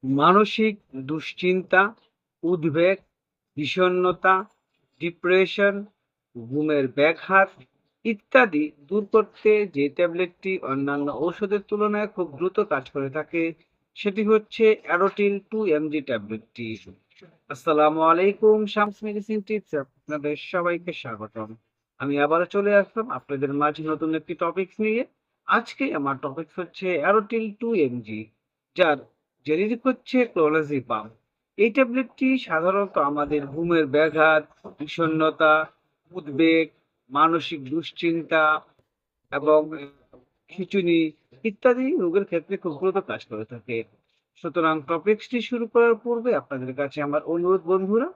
মানসিক দুশ্চিন্তা, উদ্বেগ, বিষণ্ণতা, ডিপ্রেশন, ঘুমের ব্যাঘাত ইত্যাদি দূর করতে যে ট্যাবলেটটি অন্যান্য ঔষধের তুলনায় খুব দ্রুত কাজ করে থাকে সেটি হচ্ছে অ্যারোটিল 2 mg ট্যাবলেটটি। আসসালামু আলাইকুম, শামস মেডিসিন টিপস আপনাদের সবাইকে স্বাগতম। আমি আবারও চলে আসলাম আপনাদের মাঝে নতুন একটি টপিক নিয়ে। আজকে আমার টপিক হচ্ছে অ্যারোটিল 2 mg, যার জেনেরিক হচ্ছে ক্লোনাজিপাম। এই ট্যাবলেটটি সাধারণত আমাদের ঘুমের ব্যাঘাত, বিষণ্ণতা, উদ্বেগ, মানসিক দুশ্চিন্তা এবং খিঁচুনি ইত্যাদি রোগের ক্ষেত্রে খুব দ্রুত কাজ করে থাকে। সুতরাং টপিকসটি শুরু করার পূর্বে আপনাদের কাছে আমার অনুরোধ, বন্ধুরা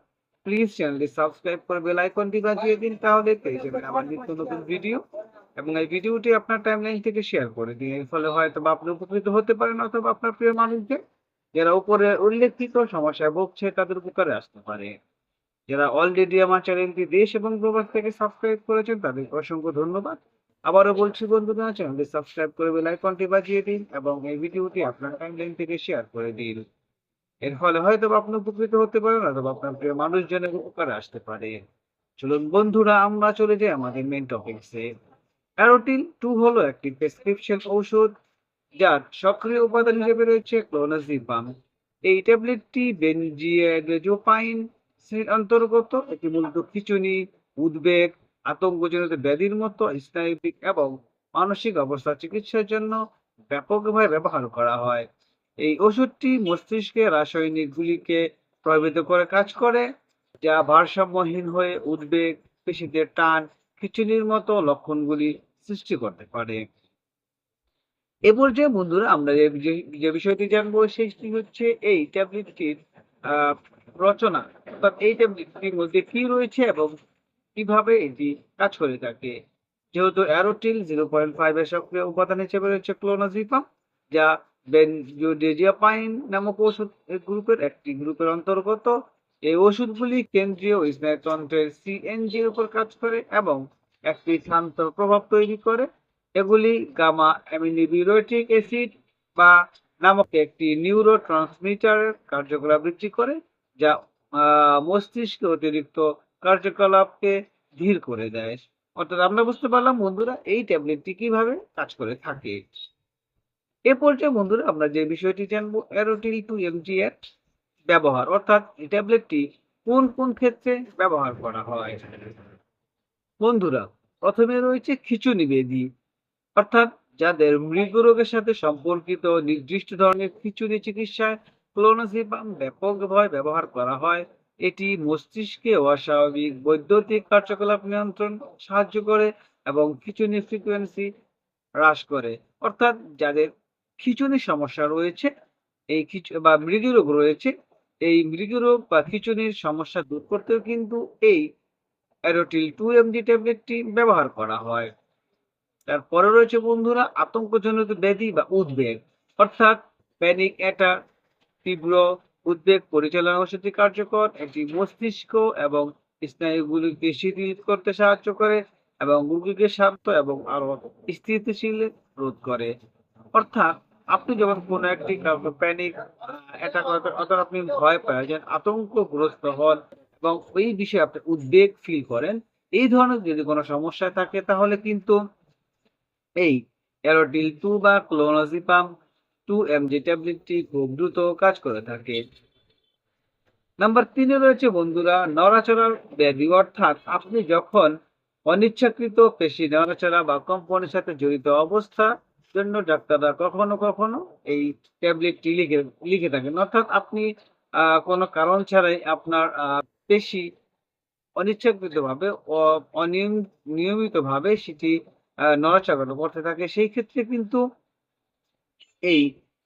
প্লিজ চ্যানেলটি সাবস্ক্রাইব করে বেল আইকনটি বাজিয়ে দিন, তাহলে পেয়ে যাবেন আমার নিত্য নতুন ভিডিও। এবং এই ভিডিওটি আপনার টাইমলাইন থেকে শেয়ার করে দিন, এর ফলে হয়তো বা আপনি উপকৃত হতে পারেন অথবা আপনার প্রিয় মানুষদের যারা উপরে উল্লেখিত সমস্যায় ভুগছে তাদের উপকারে আসতে পারে। যারা অলরেডি আমার চ্যানেলটি দেশ এবং প্রবাস থেকে সাবস্ক্রাইব করেছেন তাদেরকে অসংখ্য ধন্যবাদ। আবারও বলছি, বন্ধুরা চ্যানেলটি সাবস্ক্রাইব করে বেল আইকনটি বাজিয়ে দিন এবং এই ভিডিওটি আপনার টাইমলাইন থেকে শেয়ার করে দিন। এর ফলে হয়তো বা আপনি উপকৃত হতে পারেন অথবা আপনার প্রিয় মানুষজনের উপকারে আসতে পারে। চলুন বন্ধুরা, আমরা চলে যাই আমাদের মেন টপিকসে। অ্যারোটিল 2 হলো একটি প্রেসক্রিপশন ঔষধ যার সক্রিয় উপাদান হিসেবে রয়েছে ক্লোনাজিপাম। এই ট্যাবলেটটি বেনজিয়াডাজোপাইন শ্রেণীর অন্তর্গত। এটি মূলত খিঁচুনি, উদ্বেগ, আতঙ্কজনিত ব্যাধির মতো স্নায়বিক এবং মানসিক অবস্থা চিকিৎসার জন্য ব্যাপকভাবে ব্যবহার করা হয়। এই ওষুধটি মস্তিষ্কে রাসায়নিকগুলিকে প্রভাবিত করে কাজ করে, যা ভারসাম্যহীন হয়ে উদ্বেগ, পেশিদের টান, খিঁচুনির মতো লক্ষণগুলি সৃষ্টি করতে পারে। এ পর্যায়ে বন্ধুরা আমরা যে বিষয়টি জানবো সেটি হচ্ছে এই ট্যাবলেটটির আহ, রচনা, অর্থাৎ এই ট্যাবলেটটির মধ্যে কি রয়েছে এবং কিভাবে এটি কাজ করে থাকে। যেহেতু অ্যারোটিল 0.5 এর সক্রিয় উপাদান হিসেবে রয়েছে ক্লোনাজিপাম, যা বেনজোডিয়াজাপাইন নামক ওষুধ গ্রুপের একটি গ্রুপের অন্তর্গত। এই ওষুধগুলি কেন্দ্রীয় স্নায়ুতন্ত্রের সিএনজির উপর কাজ করে এবং একটি শান্ত প্রভাব তৈরি করে। এগুলি গামা অ্যামিনোবিউটারিক অ্যাসিড বা নামক একটি নিউরো ট্রান্সমিটারের কার্যকলাপ বৃদ্ধি করে, যা মস্তিষ্কে অতিরিক্ত কার্যকলাপকে ধীর করে দেয়। অর্থাৎ আমরা বুঝতে পারলাম বন্ধুরা এই ট্যাবলেটটি কিভাবে কাজ করে থাকে। এ পর্যায়ে বন্ধুরা আমরা যে বিষয়টি জানবো অ্যারোটিল 2 mg এর ব্যবহার, অর্থাৎ এই ট্যাবলেটটি কোন কোন ক্ষেত্রে ব্যবহার করা হয়। বন্ধুরা, প্রথমে রয়েছে খিঁচুনি ব্যাধি, অর্থাৎ যাদের মৃগরোগের সাথে সম্পর্কিত নির্দিষ্ট ধরনের খিঁচুনি চিকিৎসায় ক্লোনাজিপাম ব্যাপকভাবে ব্যবহার করা হয়। এটি মস্তিষ্কে অস্বাভাবিক বৈদ্যুতিক কার্যকলাপ নিয়ন্ত্রণ সাহায্য করে এবং খিঁচুনি ফ্রিকোয়েন্সি হ্রাস করে। অর্থাৎ যাদের খিঁচুনির সমস্যা রয়েছে, এই বা মৃগীরোগ রয়েছে, এই মৃগীরোগ বা খিঁচুনির সমস্যা দূর করতেও কিন্তু এই অ্যারোটিল 2 mg ট্যাবলেটটি ব্যবহার করা হয়। তারপরে রয়েছে বন্ধুরা আতঙ্কজনিত ব্যাধি বা উদ্বেগ, অর্থাৎ প্যানিক অ্যাটাক, তীব্র উদ্বেগ পরিচালনা ওষুধটি কার্যকর। এটি মস্তিষ্ক এবং স্নায়ুগুলিকে শিথিল করতে সাহায্য করে এবং রোগীকে শান্ত এবং আরো স্থিতিশীল রোধ করে। অর্থাৎ আপনি যখন কোনো একটি কাউকে প্যানিক অ্যাটাক অর্থাৎ আপনি ভয় পায় যে আতঙ্কগ্রস্ত হন এবং ওই বিষয়ে আপনি উদ্বেগ ফিল করেন, এই ধরনের যদি কোনো সমস্যা থাকে তাহলে কিন্তু এই অ্যারোটিল 2 বা ক্লোনাজিপাম 2 mg ট্যাবলেটটি খুব দ্রুত কাজ করে থাকে। নাম্বার 3 এ রয়েছে বন্ধুরা নড়াচড়ার ব্যাধি, অর্থাৎ আপনি যখন অনিচ্ছাকৃত পেশি নড়াচড়া বা কম্পনের সাথে জড়িত অবস্থা জন্য ডাক্তাররা কখনো কখনো এই ট্যাবলেটটি লিখে লিখে থাকেন। অর্থাৎ আপনি কোনো কারণ ছাড়াই আপনার পেশি অনিচ্ছাকৃতভাবে নিয়মিতভাবে সেটি নড়াচড়া করতে থাকে, সেই ক্ষেত্রে কিন্তু এই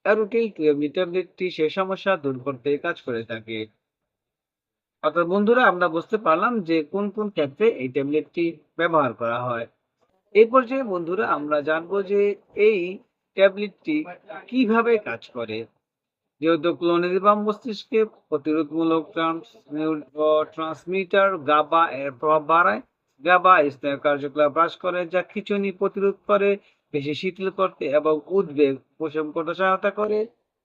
অ্যারোটিল 2 mg ট্যাবলেটটি সে সমস্যা দূর করতে কাজ করে থাকে। অর্থাৎ বন্ধুরা আমরা বুঝতে পারলাম যে কোন কোন ক্ষেত্রে এই ট্যাবলেটটি ব্যবহার করা হয়। এই পর্যায়ে বন্ধুরা আমরা জানবো যে এই ট্যাবলেটটি কিভাবে কাজ করে। যেহেতু ক্লোনিডিপাম মস্তিষ্কে প্রতিরোধমূলক ট্রান্সমিটার গাবা এর প্রভাব বাড়ায়। গাবা স্নায়ু কার্যকলাপ হ্রাস করে, যা খিঁচুনি প্রতিরোধ করে, পেশি শিথিল করতে এবং উদ্বেগ উপশম করতে সহায়তা করে।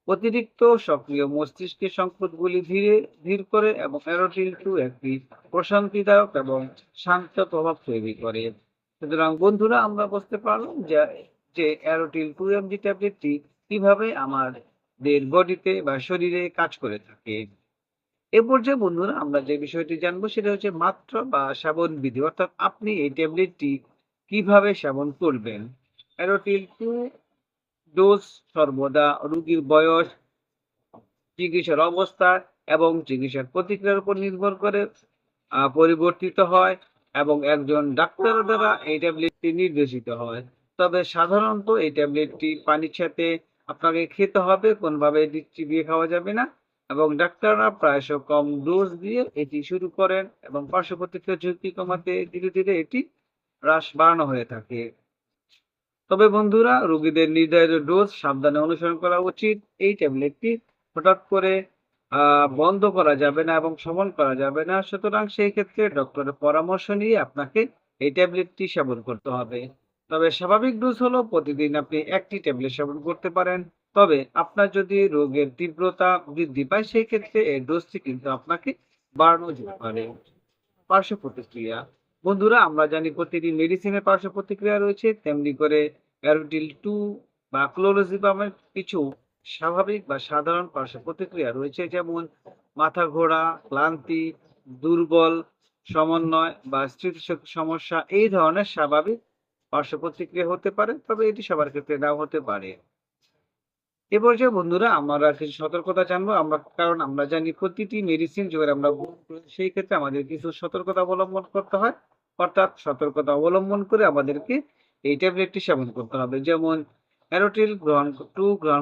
অতিরিক্ত সক্রিয় মস্তিষ্কের সংকেতগুলি ধীর করে এবং অ্যারোটিল 2 একটি প্রশান্তিদায়ক এবং শান্ত প্রভাব তৈরি করে। সুতরাং বন্ধুরা আমরা বুঝতে পারলাম যে অ্যারোটিল 2 এমজি ট্যাবলেটটি কিভাবে আমাদের বডিতে বা শরীরে কাজ করে থাকে। এ পর্যায়ে বন্ধুরা আমরা যে বিষয়টি জানবো সেটা হচ্ছে মাত্রা বা সেবন বিধি, অর্থাৎ আপনি এই ট্যাবলেটটি কিভাবে সেবন করবেন। অ্যারোটিল 2 ডোজ সর্বদা রোগীর বয়স, চিকিৎসার অবস্থা এবং চিকিৎসার প্রতিক্রিয়ার উপর নির্ভর করে পরিবর্তিত হয় এবং একজন ডাক্তারের দ্বারা এই ট্যাবলেটটি নির্দেশিত হয়। তবে সাধারণত এই ট্যাবলেটটি পানির সাথে আপনাকে খেতে হবে, কোনোভাবে চিবিয়ে খাওয়া যাবে না এবং ডাক্তাররা প্রায়শ কম ডোজ দিয়ে এটি শুরু করেন এবং পার্শ্ব প্রতিক্রিয়ার ঝুঁকি কমাতে ধীরে ধীরে এটি বাড়ানো হয়ে থাকে। তবে বন্ধুরা রোগীদের নির্ধারিত ডোজ সাবধানে অনুসরণ করা উচিত। এই ট্যাবলেটটি হঠাৎ করে বন্ধ করা যাবে না এবং সেবন করা যাবে না। সুতরাং সেই ক্ষেত্রে ডক্টরের পরামর্শ নিয়ে আপনাকে এই ট্যাবলেটটি সেবন করতে হবে। তবে স্বাভাবিক ডোজ হলো প্রতিদিন আপনি একটি ট্যাবলেট সেবন করতে পারেন। তবে আপনার যদি রোগের তীব্রতা বৃদ্ধি পায় সেই ক্ষেত্রে এই ডোজটি কিন্তু আপনাকে বাড়ানো যেতে পারে। পার্শ্ব প্রতিক্রিয়া। বন্ধুরা আমরা জানি প্রতিটি মেডিসিনের পার্শ্ব প্রতিক্রিয়া রয়েছে, তেমনি করে অ্যারোটিল 2 বা ক্লোরোজিপামের কিছু স্বাভাবিক বা সাধারণ পার্শ্ব প্রতিক্রিয়া রয়েছে, যেমন মাথা ঘোরা, ক্লান্তি, দুর্বল সমন্বয় বা স্মৃতিশক্তি সমস্যা এই ধরনের স্বাভাবিক পার্শ্ব প্রতিক্রিয়া হতে পারে, তবে এটি সবার ক্ষেত্রে নাও হতে পারে। এ পর্যায়ে বন্ধুরা আমরা কিছু সতর্কতা জানবো, কারণ আমরা জানি প্রতিটি মেডিসিন যখন আমরা গ্রহণ করি সেই ক্ষেত্রে আমাদের কিছু সতর্কতা অবলম্বন করতে হয়, অর্থাৎ সতর্কতা অবলম্বন করে আমাদেরকে এই ট্যাবলেটটি সেবন করতে হবে। যেমন অ্যারোটিল গ্রহণ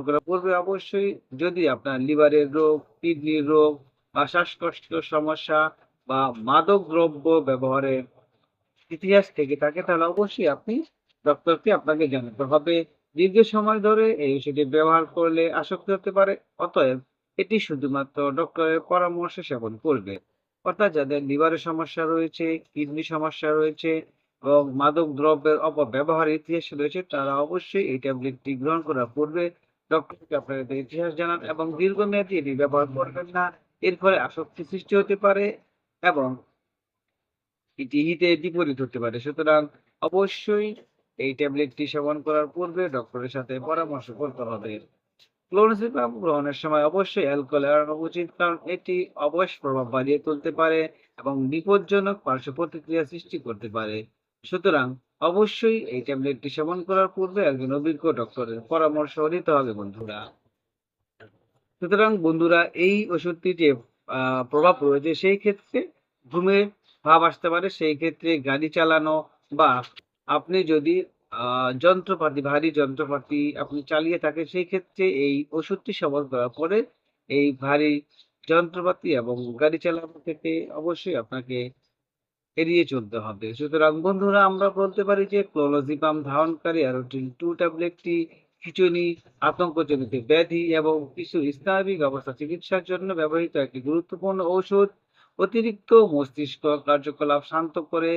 করার পূর্বে অবশ্যই যদি আপনার লিভারের রোগ, কিডনির রোগ বা শ্বাসকষ্টের সমস্যা বা মাদক দ্রব্য ব্যবহারের ইতিহাস থেকে থাকে তাহলে অবশ্যই আপনি ডক্টরকে আপনাকে জানাতে হবে। দীর্ঘ সময় ধরে এই ওষুধটি ব্যবহার করলে আসক্তি হতে পারে। অতএব এটি শুধুমাত্র ডক্টরের পরামর্শে সেবন করবে। অর্থাৎ যাদের লিভারের সমস্যা রয়েছে, কিডনি সমস্যা রয়েছে এবং মাদক দ্রব্যের অপব্যবহারের ইতিহাস রয়েছে তারা অবশ্যই এই ট্যাবলেটটি গ্রহণ করার পূর্বে ডক্টরকে আপনার ইতিহাস জানান এবং দীর্ঘমেয়াদী এটি ব্যবহার করবেন না। এর ফলে আসক্তি সৃষ্টি হতে পারে এবং এটি হিতে বিপরীত হতে পারে। সুতরাং অবশ্যই এই ট্যাবলেটটি সেবন করার পূর্বে ডক্টরের সাথে পরামর্শ করতে হবে। ক্লোরোজিপাম গ্রহণের সময় অবশ্যই অ্যালকোহল এড়ানো উচিত, কারণ এটি অবশ প্রভাব বাড়িয়ে তুলতে পারে এবং বিপজ্জনক পার্শ্ব প্রতিক্রিয়া সৃষ্টি করতে পারে। সুতরাং অবশ্যই এই ট্যাবলেটটি সেবন করার পূর্বে একজন অভিজ্ঞ ডক্টরের পরামর্শ নিতে হবে বন্ধুরা। সুতরাং বন্ধুরা এই ওষুধটি যে প্রভাব রয়েছে সেই ক্ষেত্রে ঘুমের ভাব আসতে পারে, সেই ক্ষেত্রে গাড়ি চালানো বা আপনি যদি ভারী যন্ত্রপাতি আপনি চালিয়ে থাকেন সেই ক্ষেত্রে এই ওষুধটি সেবন করার পরে এই ভারী যন্ত্রপাতি এবং গাড়ি চালানো থেকে অবশ্যই আপনাকে এড়িয়ে চলতে হবে। সুতরাং বন্ধুরা আমরা বলতে পারি যে ক্লোরোজিপাম ধারণকারী অ্যারোটিল 2 ট্যাবলেটটি খিঁচুনি, আতঙ্কজনিত ব্যাধি এবং কিছু স্নায়বিক অবস্থা চিকিৎসার জন্য ব্যবহৃত একটি গুরুত্বপূর্ণ ঔষধ। অতিরিক্ত মস্তিষ্ক কার্যকলাপ শান্ত করে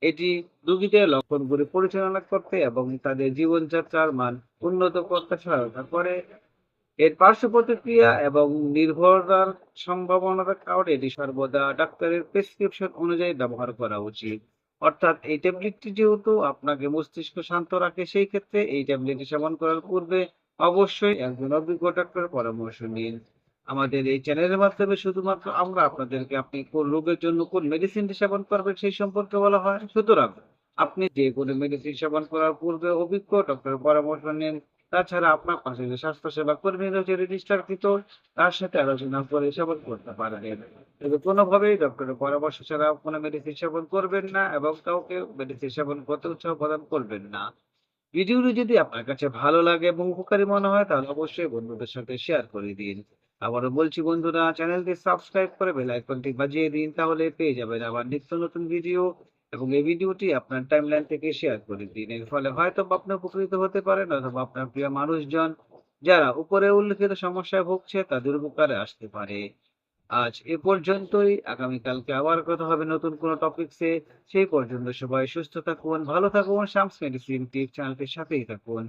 এটি রোগীদের লক্ষণগুলি পরিচালনা করতে এবং তাদের জীবনযাত্রার মান উন্নত করতে সহায়তা করে। এর পার্শ্ব প্রতিক্রিয়া এবং নির্ভরতার সম্ভাবনার কারণে এটি সর্বদা ডাক্তারের প্রেসক্রিপশন অনুযায়ী ব্যবহার করা উচিত। অর্থাৎ এই ট্যাবলেটটি যেহেতু আপনাকে মস্তিষ্ক শান্ত রাখে সেই ক্ষেত্রে এই ট্যাবলেটটি সেবন করার পূর্বে অবশ্যই একজন অভিজ্ঞ ডাক্তারের পরামর্শ নিন। আমাদের এই চ্যানেলের মাধ্যমে শুধুমাত্র আমরা আপনাদেরকে আপনি কোন রোগের জন্য কোন মেডিসিনটি সেবন করবেন সেই সম্পর্কে বলা হয়। সুতরাং আপনি যে কোনো মেডিসিন সেবন করার পূর্বে অভিজ্ঞ ডক্টরের পরামর্শ নিন। তাছাড়া আপনার পাশে যে স্বাস্থ্যসেবা কর্মী রয়েছে রেজিস্টারকৃত তার সাথে আলোচনা করে সেবন করতে পারবেন। তবে কোনোভাবেই ডক্টরের পরামর্শ ছাড়া কোনো মেডিসিন সেবন করবেন না এবং কাউকে মেডিসিন সেবন করতে উৎসাহ প্রদান করবেন না। ভিডিওটি যদি আপনার কাছে ভালো লাগে এবং উপকারী মনে হয় তাহলে অবশ্যই বন্ধুদের সাথে শেয়ার করে দিন। আবারও বলছি বন্ধুরা চ্যানেলটি সাবস্ক্রাইব করে বেল আইকনটি বাজিয়ে দিন, তাহলে পেয়ে যাবেন আবার নিত্য নতুন ভিডিও এবং এই ভিডিওটি আপনার টাইমলাইন থেকে শেয়ার করে দিন। এর ফলে হয়তো আপনি উপকৃত হতে পারেন অথবা আপনার প্রিয় মানুষজন যারা উপরে উল্লেখিত সমস্যায় ভুগছে তাদের উপকারে আসতে পারে। আজ এ পর্যন্তই। আগামীকালকে আবার কথা হবে নতুন কোনো টপিকসে। সেই পর্যন্ত সবাই সুস্থ থাকুন, ভালো থাকুন। শামস মেডিসিন টিপ চ্যানেলটির সাথেই থাকুন।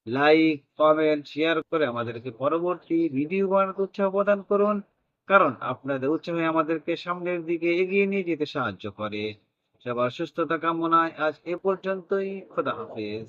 লাইক, কমেন্ট, শেয়ার করে আমাদেরকে পরবর্তী ভিডিও বানাতে উৎসাহ প্রদান করুন। কারণ আপনাদের উৎসাহই আমাদেরকে সামনের দিকে এগিয়ে নিয়ে যেতে সাহায্য করে। সবার সুস্থতা কামনায় আজ এ পর্যন্তই। খোদা হাফেজ।